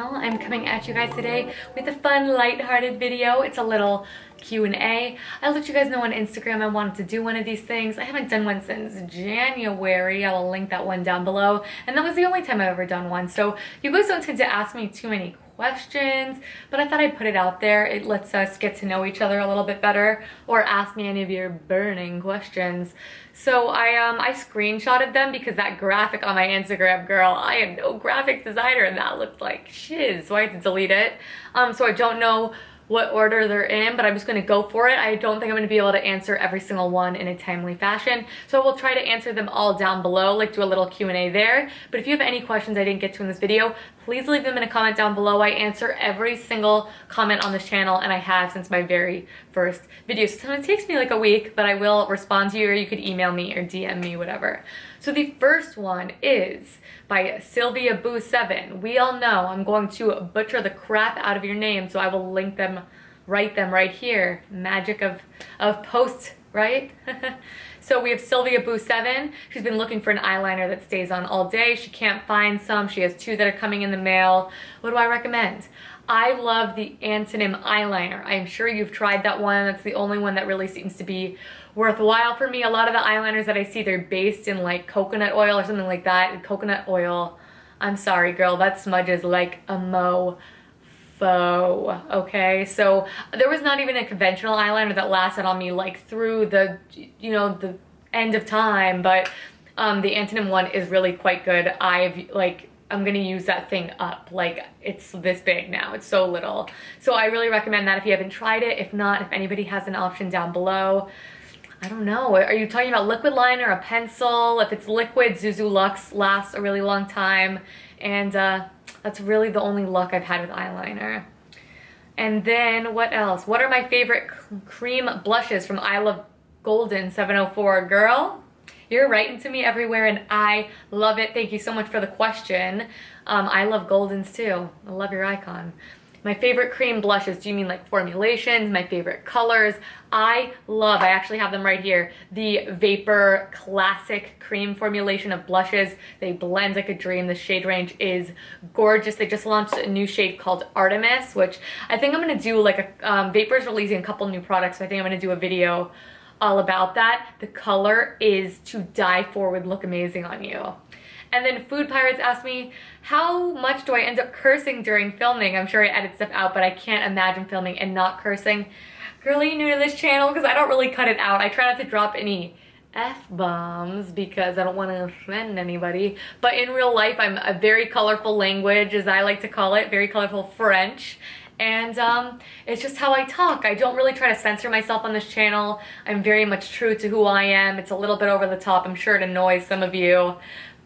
channel. I'm coming at you guys today with a fun, light-hearted video. It's a little Q&A. I let you guys know on Instagram I wanted to do one of these things. I haven't done one since January. I will link that one down below. And that was the only time I've ever done one. So you guys don't tend to ask me too many questions, but I thought I'd put it out there. It lets us get to know each other a little bit better, or ask me any of your burning questions. So I screenshotted them because that graphic on my Instagram, girl, I am no graphic designer and that looked like shiz, so I had to delete it. So I don't know what order they're in, but I'm just gonna go for it. I don't think I'm gonna be able to answer every single one in a timely fashion, so I will try to answer them all down below, like do a little Q&A there. But if you have any questions I didn't get to in this video, please leave them in a comment down below. I answer every single comment on this channel, and I have since my very first video. So sometimes it takes me like a week, but I will respond to you, or you could email me or DM me, whatever. So the first one is by Sylvia Boo 7. We all know I'm going to butcher the crap out of your name, so I will link them, write them right here. Magic of post, right? So we have Sylvia Boo 7. She's been looking for an eyeliner that stays on all day. She can't find some. She has two that are coming in the mail. What do I recommend? I love the Antonym eyeliner. I'm sure you've tried that one. That's the only one that really seems to be worthwhile for me. A lot of the eyeliners that I see, they're based in like coconut oil or something like that. And coconut oil, I'm sorry girl, that smudges like a mofo, okay? So there was not even a conventional eyeliner that lasted on me like through the, you know, the end of time, but the Antonym one is really quite good. I'm gonna use that thing up. Like, it's this big now, it's so little. So I really recommend that if you haven't tried it. If not, if anybody has an option down below. I don't know, are you talking about liquid liner, a pencil? If it's liquid, Zuzu Luxe lasts a really long time. And that's really the only luck I've had with eyeliner. And then what else? What are my favorite cream blushes from I Love Golden 704? Girl, you're writing to me everywhere and I love it. Thank you so much for the question. I love Goldens too. I love your icon. My favorite cream blushes, do you mean like formulations? My favorite colors? I actually have them right here, the Vapour Classic Cream formulation of blushes. They blend like a dream. The shade range is gorgeous. They just launched a new shade called Artemis, which I think I'm gonna do like a, Vapour's releasing a couple new products, so I think I'm gonna do a video all about that. The color is to die for, would look amazing on you. And then Food Pirates asked me, how much do I end up cursing during filming? I'm sure I edit stuff out, but I can't imagine filming and not cursing. Girl, are you new to this channel? Because I don't really cut it out. I try not to drop any F-bombs because I don't want to offend anybody. But in real life, I'm a very colorful language, as I like to call it, very colorful French. And it's just how I talk. I don't really try to censor myself on this channel. I'm very much true to who I am. It's a little bit over the top. I'm sure it annoys some of you.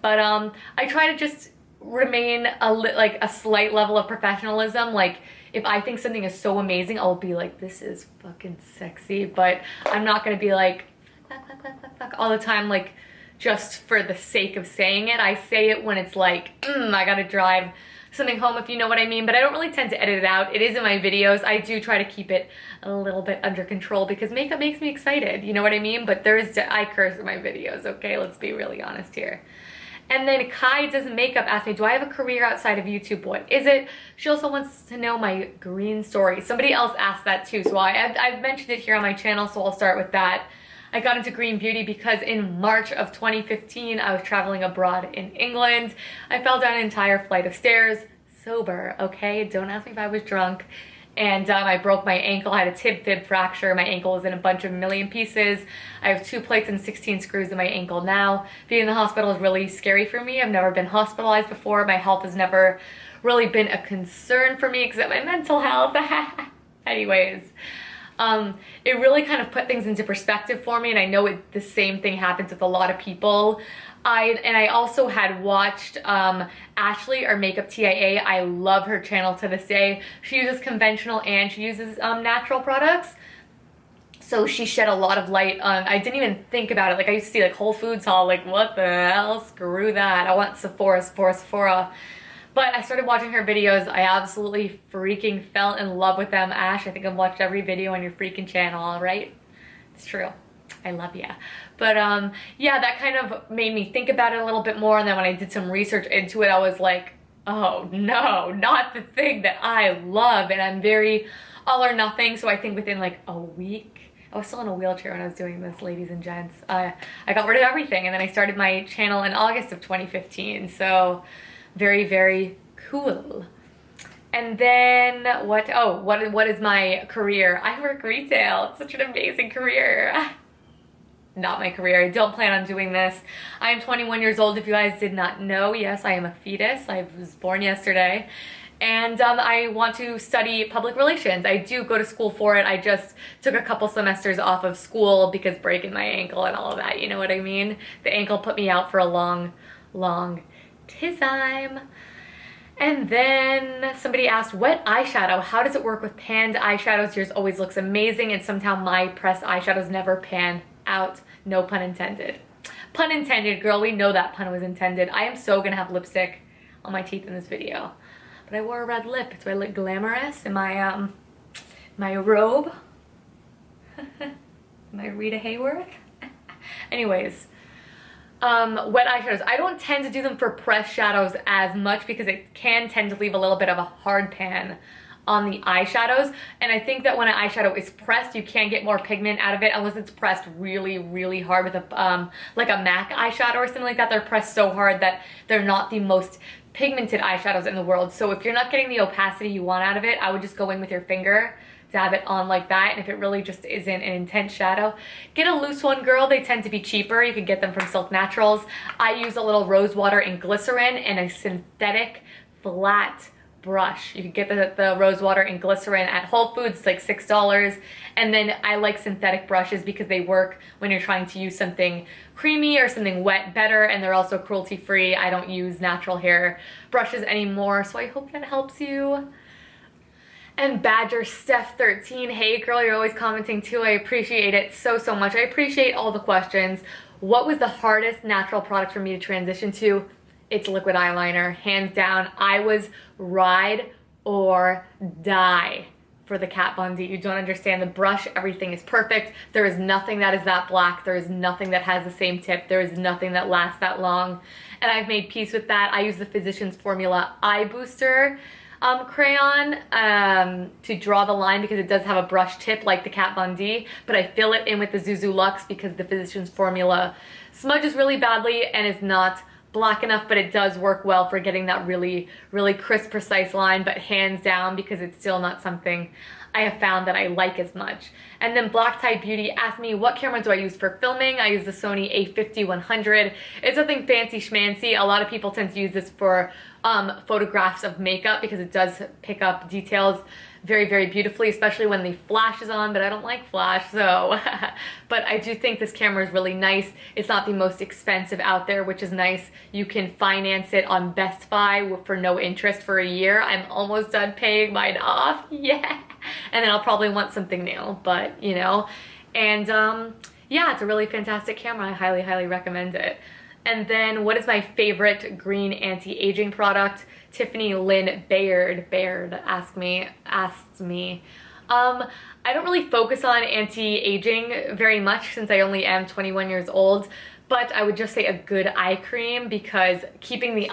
But I try to just remain like a slight level of professionalism. Like, if I think something is so amazing, I'll be like, this is fucking sexy. But I'm not gonna be like, fuck all the time, like, just for the sake of saying it. I say it when it's like, I gotta drive something home, if you know what I mean. But I don't really tend to edit it out. It is in my videos. I do try to keep it a little bit under control because makeup makes me excited, you know what I mean? But I curse in my videos, okay? Let's be really honest here. And then Kai Does Makeup asked me, do I have a career outside of YouTube? What is it? She also wants to know my green story. Somebody else asked that too, so I've mentioned it here on my channel, so I'll start with that. I got into green beauty because in March of 2015, I was traveling abroad in England. I fell down an entire flight of stairs, sober, okay? Don't ask me if I was drunk. And I broke my ankle. I had a tib-fib fracture. My ankle was in a bunch of million pieces. I have 2 plates and 16 screws in my ankle now. Being in the hospital is really scary for me. I've never been hospitalized before. My health has never really been a concern for me, except my mental health. Anyways, it really kind of put things into perspective for me, and I know the same thing happens with a lot of people. I also had watched Ashley, our makeup TIA. I love her channel to this day. She uses conventional and she uses natural products. So she shed a lot of light on, I didn't even think about it. Like, I used to see like Whole Foods haul, like, what the hell, screw that. I want Sephora. But I started watching her videos. I absolutely freaking fell in love with them. Ash, I think I've watched every video on your freaking channel, all right? It's true. I love ya. But yeah, that kind of made me think about it a little bit more. And then when I did some research into it, I was like, oh no, not the thing that I love. And I'm very all or nothing. So I think within like a week, I was still in a wheelchair when I was doing this, ladies and gents. I got rid of everything, and then I started my channel in August of 2015. So very, very cool. And then what is my career? I work retail. It's such an amazing career. Not my career. I don't plan on doing this. I am 21 years old, if you guys did not know. Yes, I am a fetus. I was born yesterday. And I want to study public relations. I do go to school for it. I just took a couple semesters off of school because breaking my ankle and all of that, you know what I mean? The ankle put me out for a long, long time. And then somebody asked, what eyeshadow? How does it work with panned eyeshadows? Yours always looks amazing, and somehow my pressed eyeshadows never pan out. No pun intended. Pun intended, girl. We know that pun was intended. I am so gonna have lipstick on my teeth in this video. But I wore a red lip. Do I look glamorous in my my robe? My Rita Hayworth? Anyways, wet eyeshadows. I don't tend to do them for pressed shadows as much because it can tend to leave a little bit of a hard pan on the eyeshadows. And I think that when an eyeshadow is pressed, you can get more pigment out of it unless it's pressed really, really hard with a like a MAC eyeshadow or something like that. They're pressed so hard that they're not the most pigmented eyeshadows in the world. So if you're not getting the opacity you want out of it, I would just go in with your finger, dab it on like that. And if it really just isn't an intense shadow, get a loose one, girl. They tend to be cheaper. You can get them from Silk Naturals. I use a little rose water and glycerin and a synthetic flat brush. You can get the rose water and glycerin at Whole Foods. It's like $6. And then I like synthetic brushes because they work when you're trying to use something creamy or something wet better, and they're also cruelty free. I don't use natural hair brushes anymore, so I hope that helps you. And Badger Steph 13, hey girl, you're always commenting too. I appreciate it so much. I appreciate all the questions. What was the hardest natural product for me to transition to? It's liquid eyeliner, hands down. I was ride or die for the Kat Von D. You don't understand. The brush, everything is perfect. There is nothing that is that black. There is nothing that has the same tip. There is nothing that lasts that long. And I've made peace with that. I use the Physicians Formula Eye Booster crayon to draw the line because it does have a brush tip like the Kat Von D, but I fill it in with the Zuzu Luxe because the Physicians Formula smudges really badly and is not black enough, but it does work well for getting that really, really crisp, precise line, but hands down because it's still not something I have found that I like as much. And then Black Tie Beauty asked me, what camera do I use for filming? I use the Sony a50-100. It's nothing fancy schmancy. A lot of people tend to use this for photographs of makeup because it does pick up details very, very beautifully, especially when the flash is on, but I don't like flash, so. But I do think this camera is really nice. It's not the most expensive out there, which is nice. You can finance it on Best Buy for no interest for a year. I'm almost done paying mine off, yeah. And then I'll probably want something new, but you know. And yeah, it's a really fantastic camera. I highly, highly recommend it. And then what is my favorite green anti-aging product? Tiffany Lynn Baird asked me. I don't really focus on anti-aging very much since I only am 21 years old, but I would just say a good eye cream because keeping the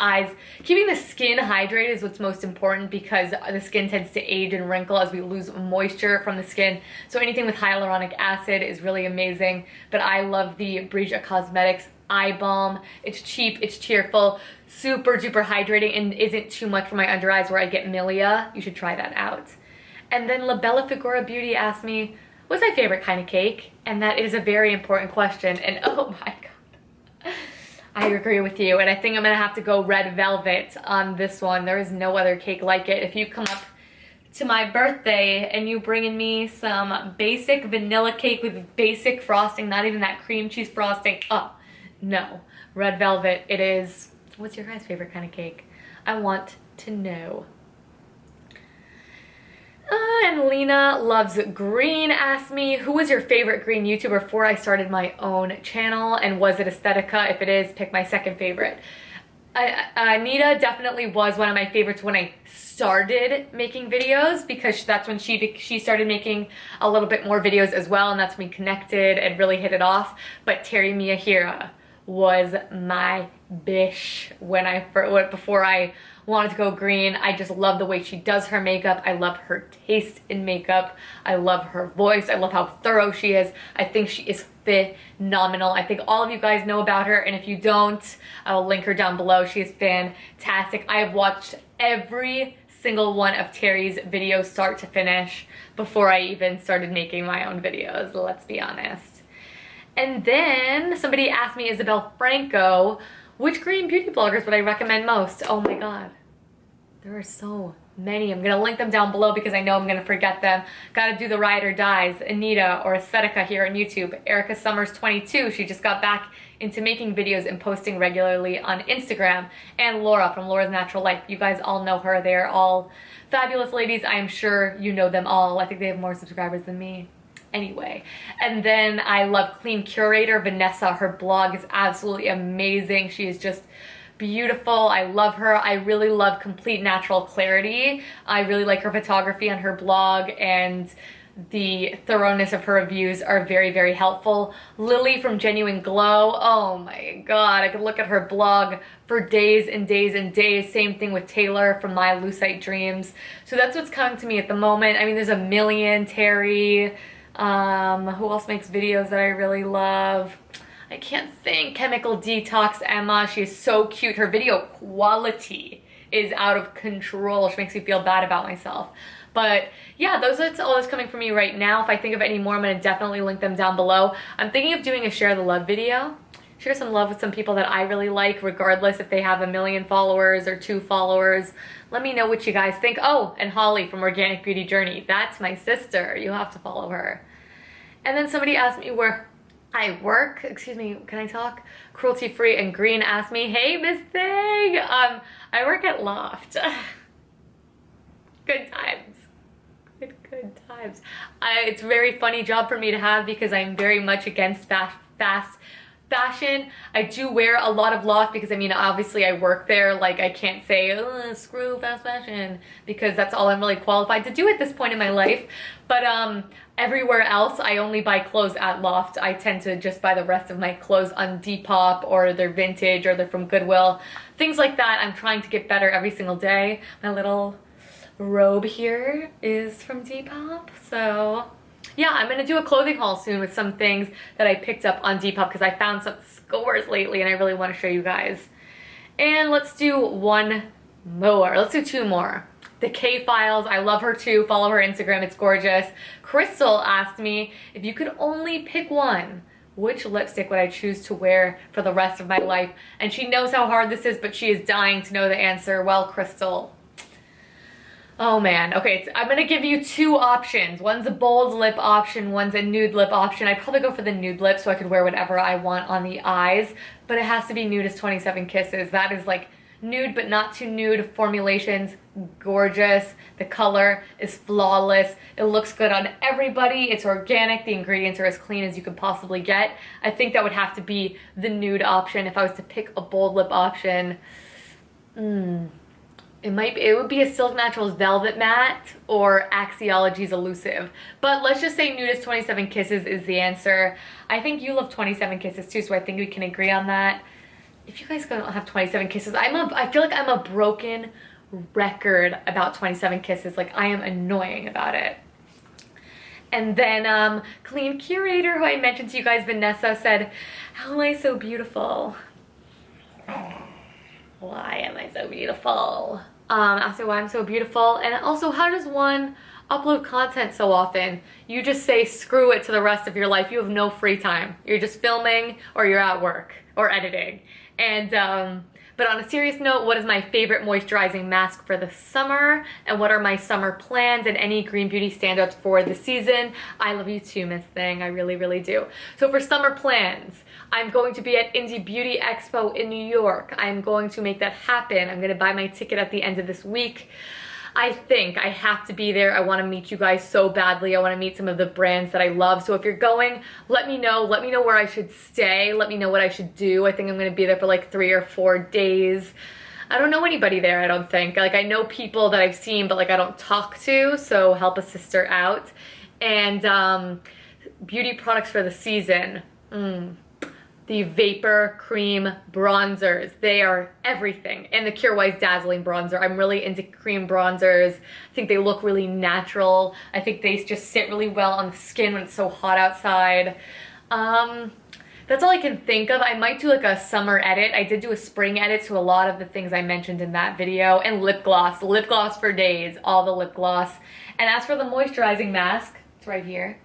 skin hydrated is what's most important because the skin tends to age and wrinkle as we lose moisture from the skin. So anything with hyaluronic acid is really amazing, but I love the Brija Cosmetics eye balm. It's cheap, it's cheerful, super duper hydrating, and isn't too much for my under eyes where I get milia. You should try that out. And then La Bella Figura Beauty asked me, what's my favorite kind of cake? And that is a very important question, and oh my god, I agree with you, and I think I'm gonna have to go red velvet on this one. There is no other cake like it. If you come up to my birthday and you bring in me some basic vanilla cake with basic frosting, not even that cream cheese frosting, oh, no, red velvet it is. What's your guys' favorite kind of cake? I want to know. And Lena Loves Green asked me, who was your favorite green YouTuber before I started my own channel, and was it Aesthetika? If it is, pick my second favorite. Anita definitely was one of my favorites when I started making videos because that's when she started making a little bit more videos as well, and that's when we connected and really hit it off. But Teri Miyahira was my bish before I wanted to go green. I just love the way she does her makeup. I love her taste in makeup. I love her voice. I love how thorough she is. I think she is phenomenal. I think all of you guys know about her, and if you don't, I will link her down below. She is fantastic. I have watched every single one of Teri's videos start to finish before I even started making my own videos, let's be honest. And then somebody asked me, Isabel Franco, which green beauty bloggers would I recommend most? Oh my god, there are so many. I'm gonna link them down below because I know I'm gonna forget them. Gotta do the ride or dies. Anita or Aesthetika here on YouTube. Erika Summers 22, she just got back into making videos and posting regularly on Instagram. And Laura from Laura's Natural Life. You guys all know her. They're all fabulous ladies. I am sure you know them all. I think they have more subscribers than me. Anyway, and then I love CleanCurator. Vanessa, her blog is absolutely amazing. She is just beautiful. I love her. I really love Complete Natural Clarity. I really like her photography on her blog, and the thoroughness of her reviews are very, very helpful. Lilly from Genuine Glow. Oh my god, I could look at her blog for days and days and days. Same thing with Taylor from MyLuciteDreams. So that's what's coming to me at the moment. I mean, there's a million. Teri. Who else makes videos that I really love? I can't think. ChemicalDetox Emma. She is so cute. Her video quality is out of control. She makes me feel bad about myself. But yeah, that's all that's coming from me right now. If I think of any more, I'm going to definitely link them down below. I'm thinking of doing a share the love video. Share some love with some people that I really like, regardless if they have 1 million followers or 2 followers. Let me know what you guys think. Oh, and Holly from Organic Beauty Journey. That's my sister. You have to follow her. And then somebody asked me where I work. Excuse me, can I talk? Cruelty Free and Green asked me, hey, Miss Thing. I work at Loft. Good times. Good times. It's a very funny job for me to have because I'm very much against fast fashion. I do wear a lot of Loft because, I mean, obviously I work there. Like, I can't say, oh, screw fast fashion, because that's all I'm really qualified to do at this point in my life. But everywhere else, I only buy clothes at Loft. I tend to just buy the rest of my clothes on Depop, or they're vintage, or they're from Goodwill. Things like that. I'm trying to get better every single day. My little robe here is from Depop. So yeah, I'm gonna do a clothing haul soon with some things that I picked up on Depop because I found some scores lately and I really want to show you guys. And let's do one more. Let's do 2 more. TheKFiles, I love her too. Follow her Instagram, it's gorgeous. Krystal asked me, if you could only pick one, which lipstick would I choose to wear for the rest of my life? And she knows how hard this is, but she is dying to know the answer. Well, Krystal. Oh man, okay, I'm gonna give you 2 options. One's a bold lip option, one's a nude lip option. I'd probably go for the nude lip so I could wear whatever I want on the eyes, but it has to be Nudus 27 Kisses. That is like nude but not too nude formulations, gorgeous. The color is flawless. It looks good on everybody. It's organic. The ingredients are as clean as you could possibly get. I think that would have to be the nude option if I was to pick a bold lip option. It would be a Silk Naturals Velvet Matte or Axiology's Elusive. But let's just say Nudus 27 Kisses is the answer. I think you love 27 Kisses too, so I think we can agree on that. If you guys don't have 27 Kisses, I feel like I'm a broken record about 27 Kisses. Like, I am annoying about it. And then CleanCurator, who I mentioned to you guys, Vanessa, said, how am I so beautiful? Why am I so beautiful? Asked me why I'm so beautiful, and also, how does one upload content so often? You just say screw it to the rest of your life. You have no free time. You're just filming, or you're at work, or editing. And but on a serious note, what is my favorite moisturizing mask for the summer? And what are my summer plans and any green beauty standouts for the season? I love you too, Miss Thing. I really, really do. So for summer plans, I'm going to be at Indie Beauty Expo in New York. I'm going to make that happen. I'm gonna buy my ticket at the end of this week. I think I have to be there. I want to meet you guys so badly. I want to meet some of the brands that I love. So if you're going, let me know. Let me know where I should stay. Let me know what I should do. I think I'm going to be there for like 3 or 4 days. I don't know anybody there, I don't think. Like, I know people that I've seen, but like I don't talk to, so help a sister out. And beauty products for the season. the Vapour Cream Bronzers. They are everything. And the Cure Wise Dazzling Bronzer. I'm really into cream bronzers. I think they look really natural. I think they just sit really well on the skin when it's so hot outside. That's all I can think of. I might do like a summer edit. I did do a spring edit to a lot of the things I mentioned in that video. And lip gloss for days, all the lip gloss. And as for the moisturizing mask, it's right here.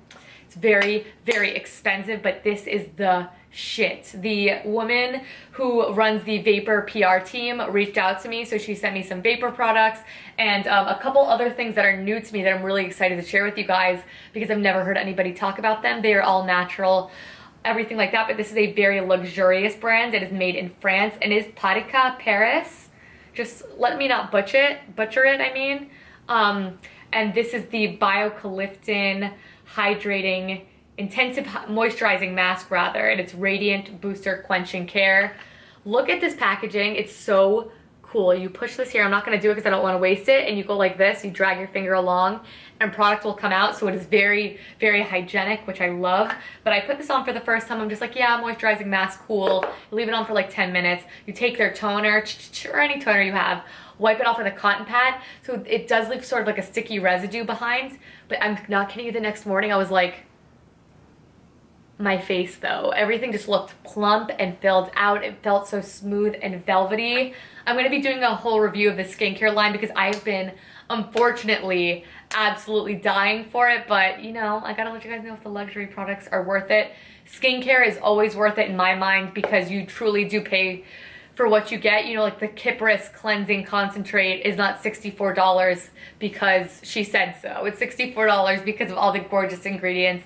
It's very, very expensive, but this is the shit. The woman who runs the Vapour PR team reached out to me, so she sent me some Vapour products and a couple other things that are new to me that I'm really excited to share with you guys because I've never heard anybody talk about them. They are all natural, everything like that, but this is a very luxurious brand. It is made in France and is Patika Paris. Just let me not butcher it, I mean. And this is the Biocalyptin Hydrating Intensive Moisturizing Mask rather, and it's Radiant Booster Quenching Care. Look at this packaging. It's so cool. You push this here. I'm not going to do it because I don't want to waste it. And you go like this. You drag your finger along and product will come out. So it is very, very hygienic, which I love. But I put this on for the first time. I'm just like, yeah, moisturizing mask, cool. You leave it on for like 10 minutes. You take their toner, or any toner you have, wipe it off with a cotton pad. So it does leave sort of like a sticky residue behind. But I'm not kidding you, the next morning I was like, my face though, everything just looked plump and filled out. It felt so smooth and velvety. I'm going to be doing a whole review of the skincare line because I've been, unfortunately, absolutely dying for it, but you know, I gotta let you guys know if the luxury products are worth it. Skincare is always worth it in my mind because you truly do pay for what you get. You know, like the Kypris cleansing concentrate is not $64 because she said so. It's $64 because of all the gorgeous ingredients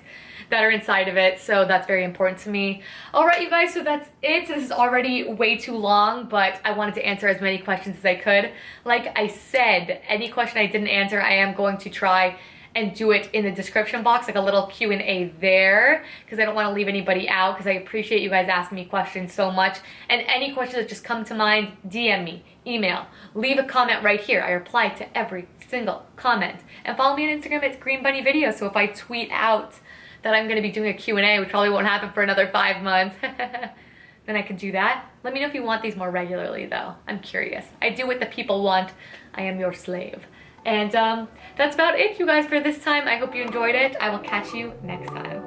that are inside of it, so that's very important to me. All right, you guys, so that's it. This is already way too long, but I wanted to answer as many questions as I could. Like I said, any question I didn't answer, I am going to try and do it in the description box, like a little Q&A there, because I don't want to leave anybody out, because I appreciate you guys asking me questions so much. And any questions that just come to mind, DM me, email, leave a comment right here. I reply to every single comment. And follow me on Instagram at Green Bunny Video, so if I tweet out that I'm going to be doing a Q&A, which probably won't happen for another 5 months, then I could do that. Let me know if you want these more regularly, though. I'm curious. I do what the people want. I am your slave. And that's about it, you guys, for this time. I hope you enjoyed it. I will catch you next time.